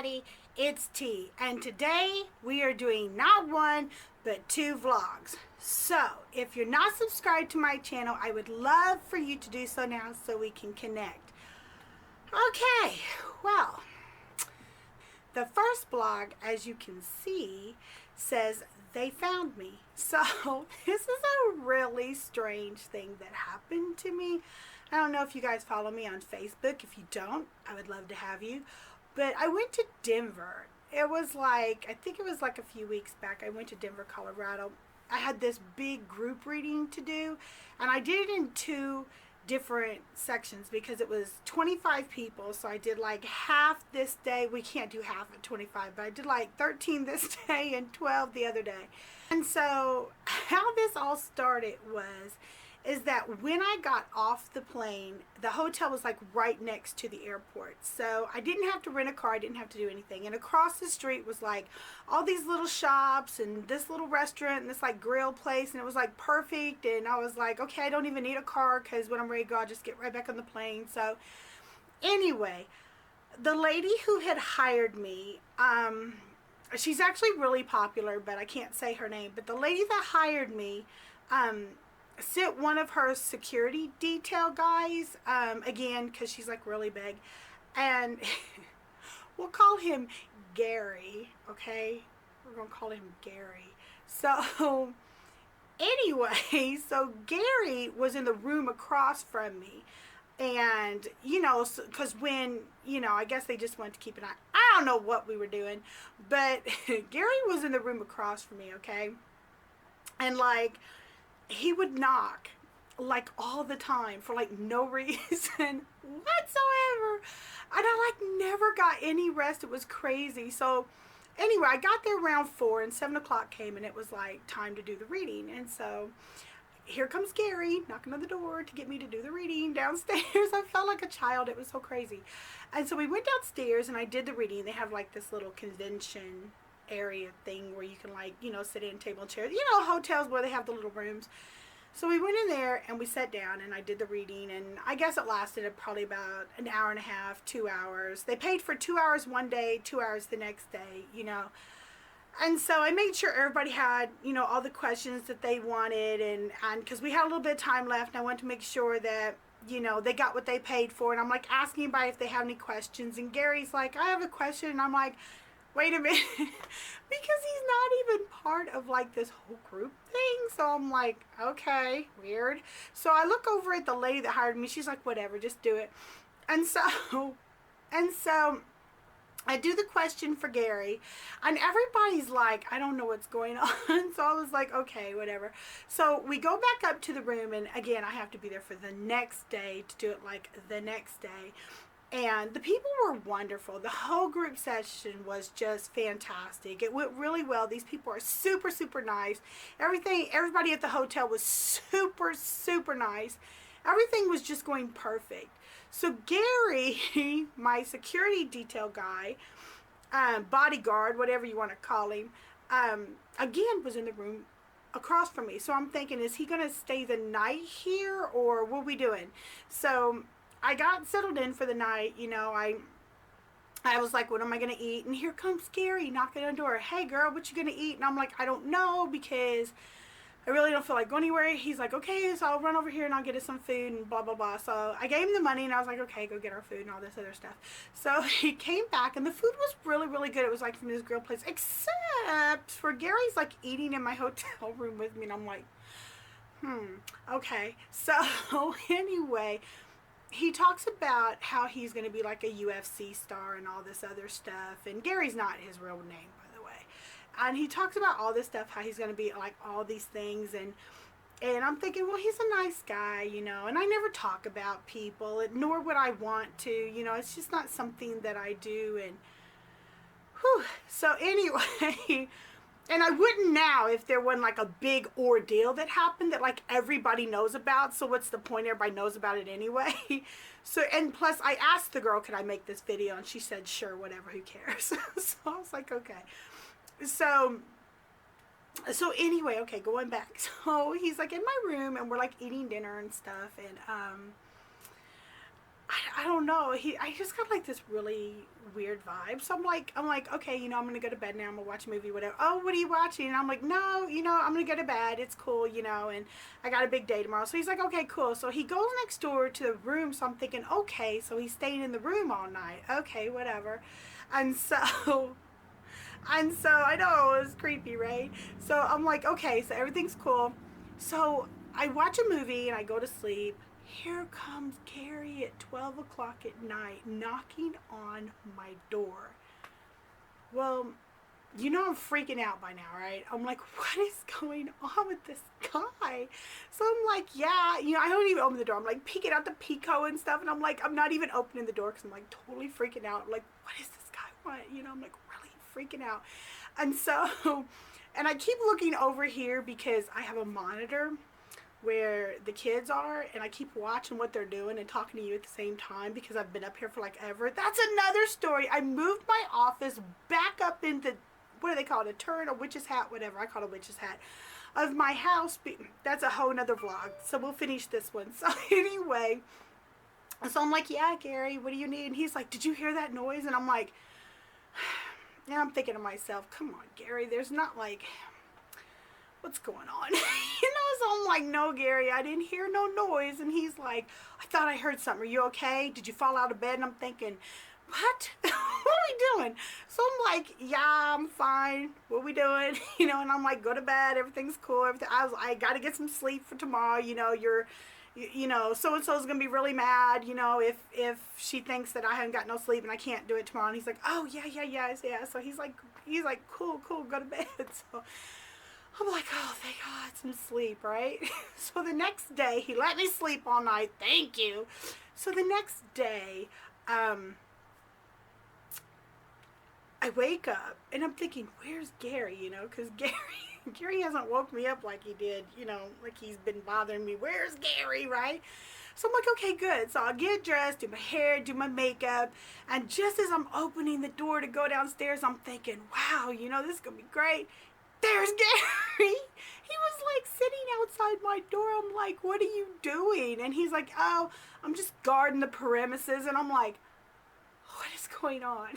everybody, it's T, and today we are doing not one but two vlogs. So if you're not subscribed to my channel, I would love for you to do so now so we can connect. Okay, well, the first blog, as you can see, says they found me. So this is a really strange thing that happened to me. I don't know if you guys follow me on Facebook. If you don't, I would love to have you. But I went to Denver. It was like, I think it was like a few weeks back. I went to Denver, Colorado. I had this big group reading to do, and I did it in two different sections because it was 25 people. So I did like half this day. We can't do half at 25, but I did like 13 this day and 12 the other day. And so how this all started is that when I got off the plane, the hotel was like right next to the airport. So I didn't have to rent a car. I didn't have to do anything. And across the street was like all these little shops and this little restaurant and this like grill place. And it was like perfect. And I was like, okay, I don't even need a car because when I'm ready to go, I'll just get right back on the plane. So anyway, the lady who had hired me, she's actually really popular, but I can't say her name. But the lady that hired me, sent one of her security detail guys, again, because she's like really big, and we'll call him Gary, okay? We're going to call him Gary. So anyway, so Gary was in the room across from me, and, you know, because when, you know, I guess they just wanted to keep an eye. I don't know what we were doing, but Gary was in the room across from me, okay? And, like, he would knock like all the time for like no reason whatsoever, and I like never got any rest. It was crazy. So anyway, I got there around 4 and 7 o'clock came and it was like time to do the reading. And so here comes Gary knocking on the door to get me to do the reading downstairs. I felt like a child. It was so crazy. And so we went downstairs and I did the reading. They have like this little convention area thing where you can, like, you know, sit in table and chairs, you know, hotels where they have the little rooms. So we went in there and we sat down and I did the reading, and I guess it lasted probably about an hour and a half, 2 hours. They paid for 2 hours one day, 2 hours the next day, you know. And so I made sure everybody had, you know, all the questions that they wanted, and because we had a little bit of time left, and I wanted to make sure that, you know, they got what they paid for. And I'm like asking anybody if they have any questions, and Gary's like, I have a question. And I'm like, wait a minute, because he's not even part of like this whole group thing. So I'm like, okay, weird. So I look over at the lady that hired me. She's like, whatever, just do it. And so I do the question for Gary, and everybody's like, I don't know what's going on. So I was like, okay, whatever. So we go back up to the room, and again, I have to be there for the next day to do it like the next day. And the people were wonderful. The whole group session was just fantastic. It went really well. These people are super, super nice. Everybody at the hotel was super, super nice. Everything was just going perfect. So Gary, my security detail guy, bodyguard, whatever you want to call him, again was in the room across from me. So I'm thinking, is he going to stay the night here, or what are we doing? So I got settled in for the night. You know, I was like, what am I going to eat? And here comes Gary knocking on the door. Hey, girl, what you going to eat? And I'm like, I don't know, because I really don't feel like going anywhere. He's like, okay, so I'll run over here and I'll get us some food and blah, blah, blah. So I gave him the money and I was like, okay, go get our food and all this other stuff. So he came back and the food was really, really good. It was like from this grill place, except for Gary's like eating in my hotel room with me. And I'm like, okay. So anyway, he talks about how he's going to be like a UFC star and all this other stuff. And Gary's not his real name, by the way. And he talks about all this stuff, how he's going to be like all these things. And I'm thinking, well, he's a nice guy, you know. And I never talk about people, nor would I want to. You know, it's just not something that I do. And whew. So anyway, and I wouldn't now if there wasn't like a big ordeal that happened that like everybody knows about. So what's the point? Everybody knows about it anyway. So, and plus I asked the girl, could I make this video? And she said, sure, whatever, who cares? So I was like, okay. So anyway, okay, going back. So he's like in my room and we're like eating dinner and stuff. And I don't know. I just got like this really weird vibe. So I'm like, okay, you know, I'm gonna go to bed now. I'm gonna watch a movie, whatever. Oh, what are you watching? And I'm like, no, you know, I'm gonna go to bed. It's cool, you know. And I got a big day tomorrow. So he's like, okay, cool. So he goes next door to the room. So I'm thinking, okay, so he's staying in the room all night. Okay, whatever. And so. And so I know it was creepy, right? So I'm like, okay, so everything's cool. So I watch a movie and I go to sleep. Here comes Carrie at 12 o'clock at night knocking on my door. Well, you know I'm freaking out by now, right? I'm like, what is going on with this guy? So I'm like, yeah, you know, I don't even open the door. I'm like peeking out the Pico and stuff. And I'm like, I'm not even opening the door because I'm like totally freaking out. I'm like, what is this guy want? You know, I'm like really freaking out. And so, and I keep looking over here because I have a monitor where the kids are, and I keep watching what they're doing and talking to you at the same time because I've been up here for like ever. That's another story. I moved my office back up into, what do they call it, a turret, a witch's hat, whatever. I call it a witch's hat, of my house. That's a whole nother vlog, so we'll finish this one. So anyway, so I'm like, yeah, Gary, what do you need? And he's like, did you hear that noise? And I'm like, and I'm thinking to myself, come on, Gary, there's not like, what's going on? You know, so I'm like, no, Gary, I didn't hear no noise. And he's like, I thought I heard something. Are you okay? Did you fall out of bed? And I'm thinking, what? What are we doing? So I'm like, yeah, I'm fine. What are we doing? You know, and I'm like, go to bed. Everything's cool. I got to get some sleep for tomorrow. You know, you know, so-and-so's going to be really mad, you know, if she thinks that I haven't got no sleep and I can't do it tomorrow. And he's like, oh, yeah. So he's like, cool, go to bed. So I'm like, oh, thank God, some sleep, right? So the next day, he let me sleep all night. Thank you. So the next day, I wake up, and I'm thinking, where's Gary, you know? Because Gary hasn't woke me up like he did, you know, like he's been bothering me. Where's Gary, right? So I'm like, okay, good. So I'll get dressed, do my hair, do my makeup, and just as I'm opening the door to go downstairs, I'm thinking, wow, you know, this is going to be great. There's Gary. He was like sitting outside my door. I'm like, what are you doing? And he's like, oh, I'm just guarding the premises. And I'm like, what is going on?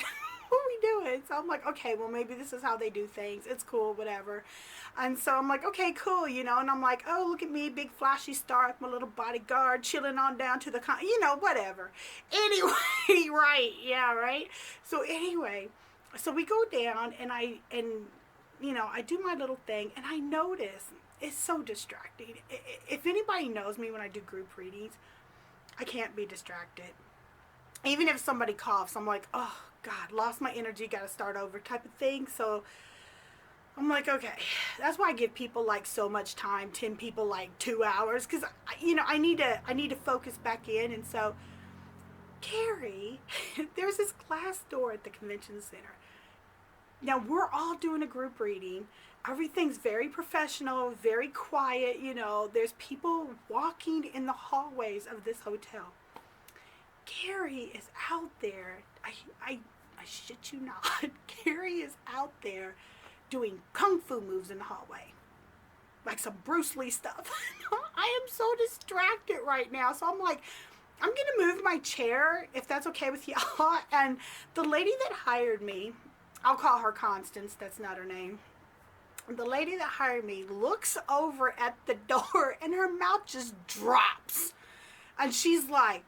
What are we doing? So I'm like, okay, well, maybe this is how they do things. It's cool, whatever. And so I'm like, okay, cool, you know. And I'm like, oh, look at me, big flashy star with my little bodyguard chilling on down to the, you know, whatever. Anyway, right, yeah, right. So anyway, so we go down, and you know, I do my little thing, and I notice it's so distracting. If anybody knows me when I do group readings, I can't be distracted. Even if somebody coughs, I'm like, oh, God, lost my energy, got to start over type of thing. So I'm like, okay, that's why I give people like so much time, 10 people like 2 hours, because, you know, I need to focus back in. And so, Carrie, there's this glass door at the convention center. Now, we're all doing a group reading. Everything's very professional, very quiet, you know. There's people walking in the hallways of this hotel. Carrie is out there. I shit you not. Carrie is out there doing kung fu moves in the hallway. Like some Bruce Lee stuff. I am so distracted right now. So I'm like, I'm going to move my chair, if that's okay with y'all. And the lady that hired me, I'll call her Constance, that's not her name. The lady that hired me looks over at the door and her mouth just drops. And she's like,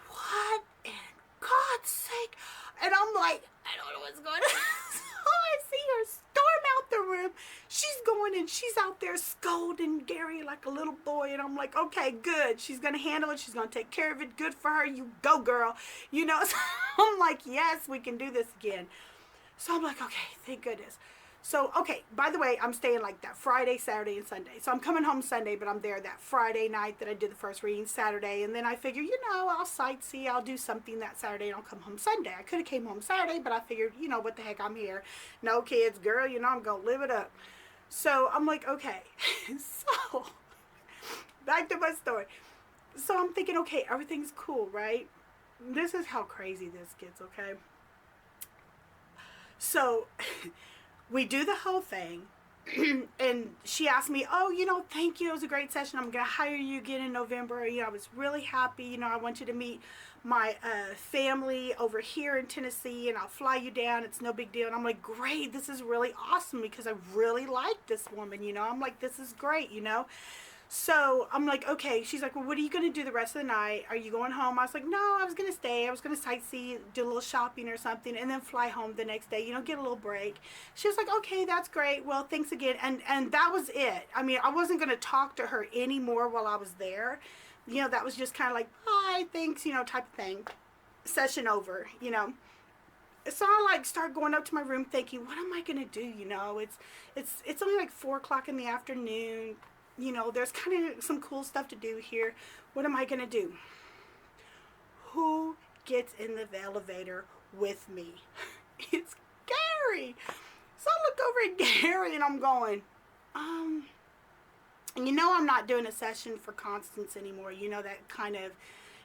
what in God's sake? And I'm like, I don't know what's going on. So I see her storm out the room. She's going and she's out there scolding Gary like a little boy. And I'm like, okay, good. She's going to handle it. She's going to take care of it. Good for her. You go, girl. You know, so I'm like, yes, we can do this again. So I'm like, okay, thank goodness. So, okay, by the way, I'm staying like that Friday, Saturday, and Sunday. So I'm coming home Sunday, but I'm there that Friday night that I did the first reading, Saturday. And then I figure, you know, I'll sightsee, I'll do something that Saturday, and I'll come home Sunday. I could have came home Saturday, but I figured, you know, what the heck, I'm here. No kids, girl, you know, I'm going to live it up. So I'm like, okay. So, back to my story. So I'm thinking, okay, everything's cool, right? This is how crazy this gets, okay? So we do the whole thing, and she asked me, oh, you know, thank you, it was a great session, I'm going to hire you again in November, you know, I was really happy, you know, I want you to meet my family over here in Tennessee, and I'll fly you down. It's no big deal. And I'm like, great, this is really awesome, because I really like this woman, you know. I'm like, this is great, you know. So I'm like, okay. She's like, well, what are you going to do the rest of the night? Are you going home? I was like, no, I was going to stay. I was going to sightsee, do a little shopping or something, and then fly home the next day, you know, get a little break. She was like, okay, that's great. Well, thanks again. And that was it. I mean, I wasn't going to talk to her anymore while I was there. You know, that was just kind of like, bye, thanks, you know, type of thing. Session over, you know. So I like start going up to my room thinking, what am I going to do? You know, it's only like 4 o'clock in the afternoon. You know, there's kind of some cool stuff to do here. What am I going to do? Who gets in the elevator with me? It's Gary. So I look over at Gary and I'm going, and you know I'm not doing a session for Constance anymore. You know, that kind of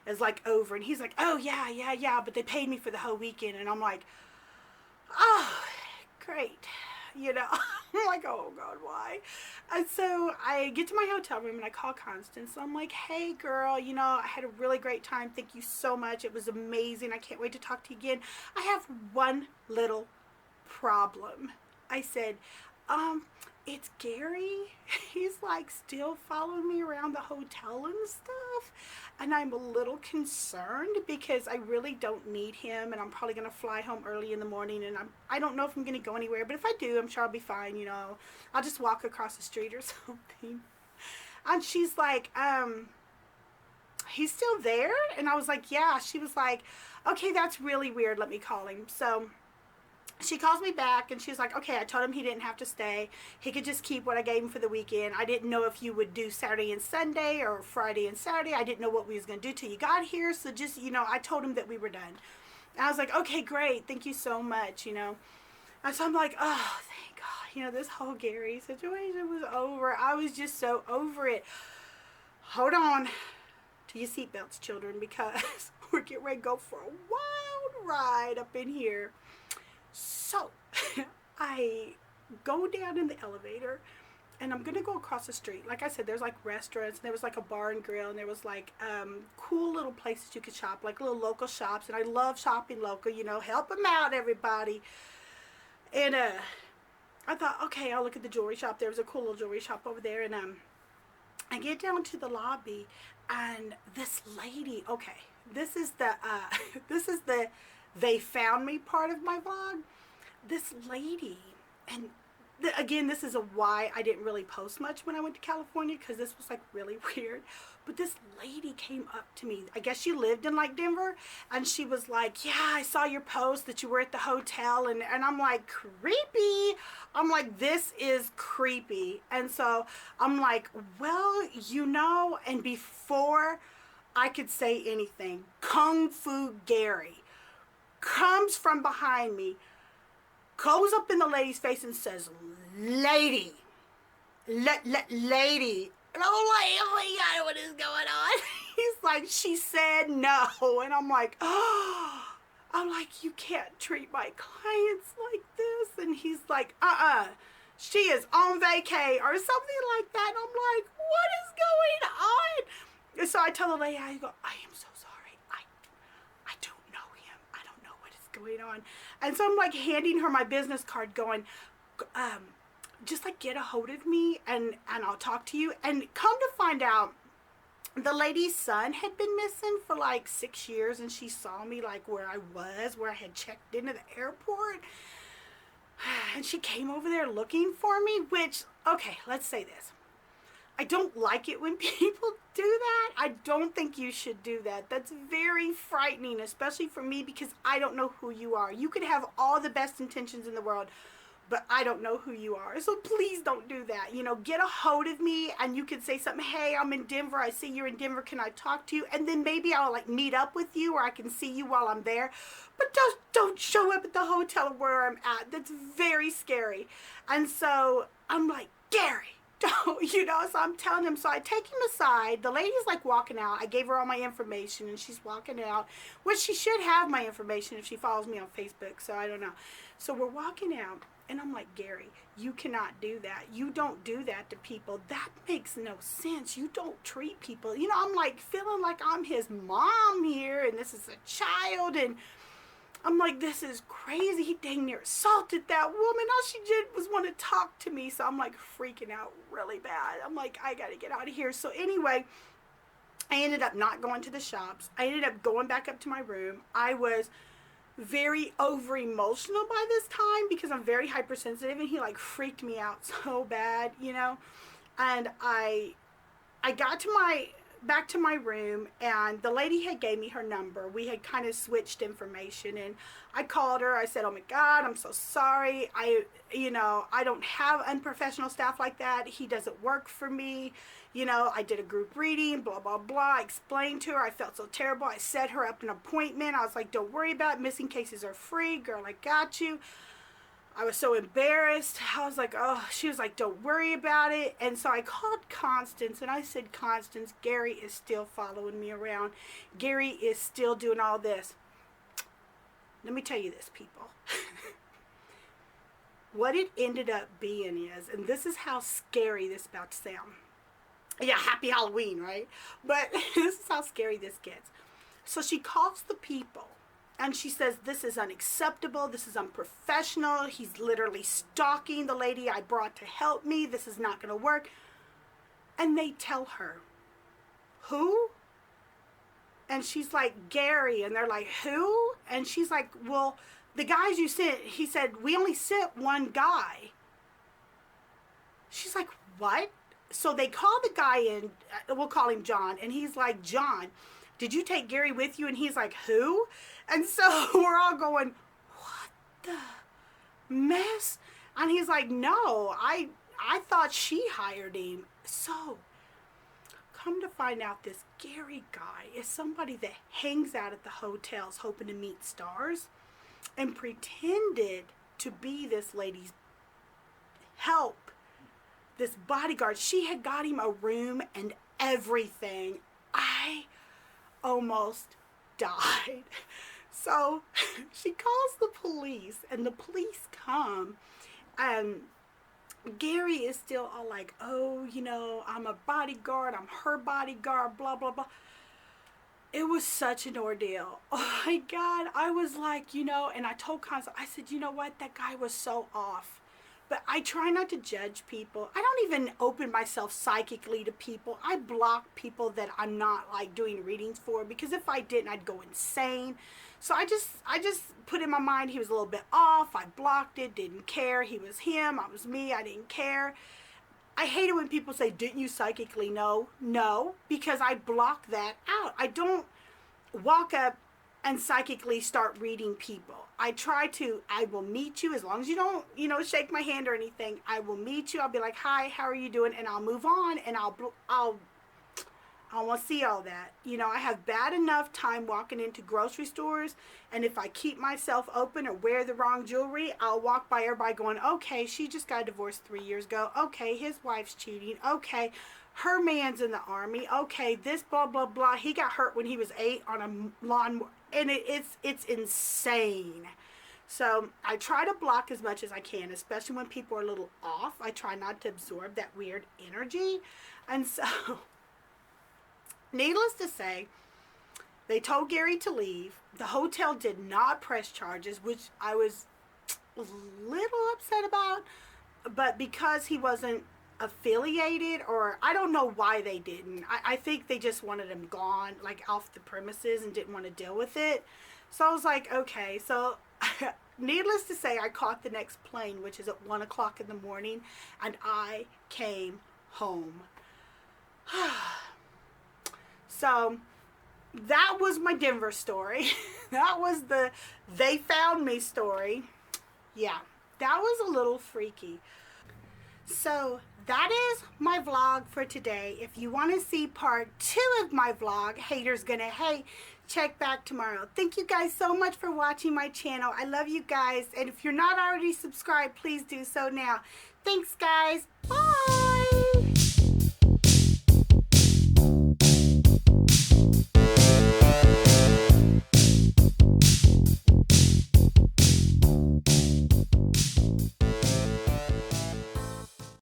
is like over. And he's like, oh, yeah, but they paid me for the whole weekend. And I'm like, oh, great. You know, I'm like, oh, God, why? And so I get to my hotel room and I call Constance. I'm like, hey, girl, you know, I had a really great time. Thank you so much. It was amazing. I can't wait to talk to you again. I have one little problem. I said, it's Gary. He's like still following me around the hotel and stuff. And I'm a little concerned because I really don't need him. And I'm probably going to fly home early in the morning. And I don't know if I'm going to go anywhere. But if I do, I'm sure I'll be fine, you know. I'll just walk across the street or something. And she's like, he's still there? And I was like, yeah. She was like, okay, that's really weird. Let me call him. So she calls me back and she's like, okay, I told him he didn't have to stay. He could just keep what I gave him for the weekend. I didn't know if you would do Saturday and Sunday or Friday and Saturday. I didn't know what we was going to do till you got here. So just, you know, I told him that we were done. And I was like, okay, great. Thank you so much, you know. And so I'm like, oh, thank God. You know, this whole Gary situation was over. I was just so over it. Hold on to your seatbelts, children, because we're getting ready to go for a wild ride up in here. So I go down in the elevator and I'm gonna go across the street. Like I said, there's like restaurants, and there was like a bar and grill, and there was like cool little places you could shop, like little local shops. And I love shopping local, you know, help them out, everybody. And I thought, okay, I'll look at the jewelry shop. There was a cool little jewelry shop over there. And I get down to the lobby, and this lady, okay, this is the they found me part of my vlog. This lady, and again, this is a why I didn't really post much when I went to California, because this was like really weird. But this lady came up to me. I guess she lived in like Denver, and she was like, yeah, I saw your post that you were at the hotel. And I'm like, creepy. I'm like, this is creepy. And so I'm like, well, you know, and before I could say anything, Kung Fu Gary comes from behind me, goes up in the lady's face and says, lady. And I'm like, oh my God, what is going on? He's like, she said no. And I'm like, oh, I'm like, you can't treat my clients like this. And he's like, she is on vacay or something like that. And I'm like, what is going on? And so I tell the lady, I go, I am so sorry. I don't know him. I don't know what is going on. And so I'm like handing her my business card going, just like get a hold of me and I'll talk to you. And come to find out, the lady's son had been missing for like 6 years, and she saw me like where I had checked into the airport. And she came over there looking for me, which, okay, let's say this. I don't like it when people do that. I don't think you should do that. That's very frightening, especially for me, because I don't know who you are. You could have all the best intentions in the world, but I don't know who you are. So please don't do that. You know, get a hold of me and you can say something, hey, I'm in Denver. I see you're in Denver. Can I talk to you? And then maybe I'll like meet up with you, or I can see you while I'm there. But don't show up at the hotel where I'm at. That's very scary. And so I'm like, Gary, don't, you know, so I'm telling him. So I take him aside. The lady's like walking out. I gave her all my information and she's walking out, which she should have my information if she follows me on Facebook. So I don't know. So we're walking out And I'm like, Gary, you cannot do that. You don't do that to people. That makes no sense. You don't treat people. You know, I'm like feeling like I'm his mom here and this is a child. And I'm like, this is crazy. He dang near assaulted that woman. All she did was want to talk to me. So I'm like freaking out really bad. I'm like, I got to get out of here. So anyway, I ended up not going to the shops. I ended up going back up to my room. I was very over emotional by this time because I'm very hypersensitive, and he like freaked me out so bad, you know. And I got to back to my room, and the lady had gave me her number. We had kind of switched information, and I called her. I said, oh my God, I'm so sorry. I don't have unprofessional staff like that. He doesn't work for me. You know, I did a group reading, blah, blah, blah. I explained to her. I felt so terrible. I set her up an appointment. I was like, don't worry about it. Missing cases are free. Girl, I got you. I was so embarrassed. I was like, oh, she was like, don't worry about it. And so I called Constance, and I said, Constance, Gary is still following me around. Gary is still doing all this. Let me tell you this, people. What it ended up being is, and this is how scary this is about to sound. Yeah, happy Halloween, right? But this is how scary this gets. So she calls the people, and she says, this is unacceptable. This is unprofessional. He's literally stalking the lady I brought to help me. This is not going to work. And they tell her, who? And she's like, Gary. And they're like, who? And she's like, well, the guys you sent, he said, we only sent one guy. She's like, what? So they call the guy in, we'll call him John, and he's like, John, did you take Gary with you? And he's like, who? And so we're all going, what the mess? And he's like, no, I thought she hired him. So come to find out, this Gary guy is somebody that hangs out at the hotels hoping to meet stars, and pretended to be this lady's help. This bodyguard. She had got him a room and everything. I almost died. So she calls the police, and the police come, and Gary is still all like, oh, you know, I'm a bodyguard, I'm her bodyguard, blah, blah, blah. It was such an ordeal. Oh my God. I was like, you know, and I told Constance, I said, you know what? That guy was so off. But I try not to judge people. I don't even open myself psychically to people. I block people that I'm not like doing readings for, because if I didn't, I'd go insane. So I just put in my mind he was a little bit off. I blocked it, didn't care. He was him, I was me, I didn't care. I hate it when people say, didn't you psychically know? No, because I block that out. I don't walk up and psychically start reading people. I will meet you, as long as you don't, you know, shake my hand or anything. I will meet you. I'll be like, hi, how are you doing? And I'll move on, and I don't want to see all that. You know, I have bad enough time walking into grocery stores, and if I keep myself open or wear the wrong jewelry, I'll walk by everybody going, okay, she just got divorced 3 years ago. Okay, his wife's cheating. Okay, her man's in the army. Okay, this blah, blah, blah. He got hurt when he was 8 on a lawnmower. And it's insane. So I try to block as much as I can, especially when people are a little off. I try not to absorb that weird energy. And so, needless to say, they told Gary to leave. The hotel did not press charges, which I was a little upset about. But because he wasn't affiliated, or I don't know why they didn't. I think they just wanted him gone, like off the premises, and didn't want to deal with it. So I was like, okay. So needless to say, I caught the next plane, which is at 1 o'clock in the morning, and I came home. So that was my Denver story. That was the they found me story. Yeah, that was a little freaky. So that is my vlog for today. If you want to see part 2 of my vlog, Haters Gonna Hate, check back tomorrow. Thank you guys so much for watching my channel. I love you guys. And if you're not already subscribed, please do so now. Thanks, guys. Bye.